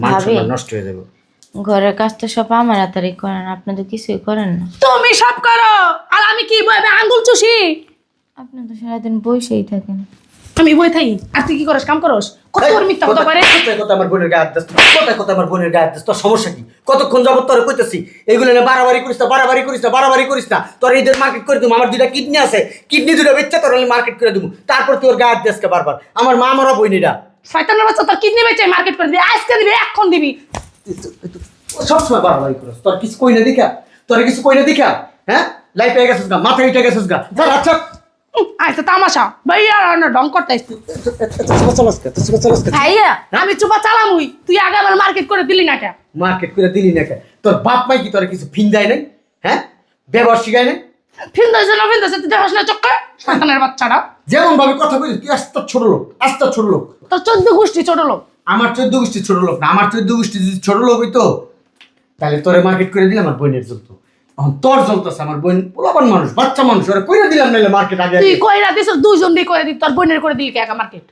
মান ভাবি সম্মান নষ্ট হয়ে যাবে। ঘরের কাজ তো সব আমার হাতারই করেন, আপনি তো কিছুই করেন না। তুমি সব করো আর আমি কি বইবে আঙ্গুল চুষি? আপনি তো সারাদিন বসেই থাকেন। আমি বই থাই আর তুই কি করস? কাম করস? কত তোর মিথ্যা কথা করে? কোথায় কথা আমার বোনের গায়ে হাত দিস, কোথায় কথা আমার বোনের গায়ে হাত দিস, তোর সমস্যা কি? কতক্ষণ যাবত তোর কইতেছি এগুলো না বাড়াবাড়ি করিস না, বাড়াবাড়ি করিস না, বাড়াবাড়ি করিস না। তোর ঈদের মার্কেট করে দেবো, আমার দুইটা কিডনি আছে, কিডনি দুটো বেচে তোর মার্কেট করে দেবো, তারপর তোর গায়ে হাত দিস কে বারবার? আমার মা মরা বইনিরা শয়তানের বাচ্চা, তোর কিডনি বেচে মার্কেট করে দিবি, আজকে দিবি, এখন দিবি। সবসময় বাড়াবাড়ি করিস। তোর কিছু কই না দেখা, তোর কিছু কই না দেখা, হ্যাঁ লাইফ হয়ে গেছিস গা, মাথায় উঠে গেছিস গা। আচ্ছা আচ্ছা তামাশা ভাইয়া না ঢং করতে আসছিস। ভাইয়া আমি চুপা চালামুই, তুই আগে আমার মার্কেট করে দিলি না কে? মার্কেট করে দিলি না কে? তোর বাপ মাই কি তোর কিছু ফিন্দায় নাই? হ্যাঁ ব্যবহার শিখায় নাই? ফিন্দাইছে না ফিন্দাইছে, তুই দেখাস না চক্কা শয়তানের বাচ্চাটা। যেমন ভাবে কথা কইছিস তুই আস্ত ছোট লোক, আস্ত ছোট লোক। তোর 14 গোষ্ঠী ছোট লোক। আমার 14 গোষ্ঠী ছোট লোক না, আমার 14 গোষ্ঠী যদি ছোট লোক হইতো তাহলে তোরে মার্কেট করে দিলে আমার বোনের চলতো। এখন তোর চলতেছে, আমার বোন পোলাপান মানুষ, বাচ্চা মানুষ, ওরা কইরা দিলাম নাহলে মার্কেট আগে তুই আগে। কইরা দিছিস, দুইজন দিয়ে করে দিই, তোর বোনের করে দিলি কে মার্কেট?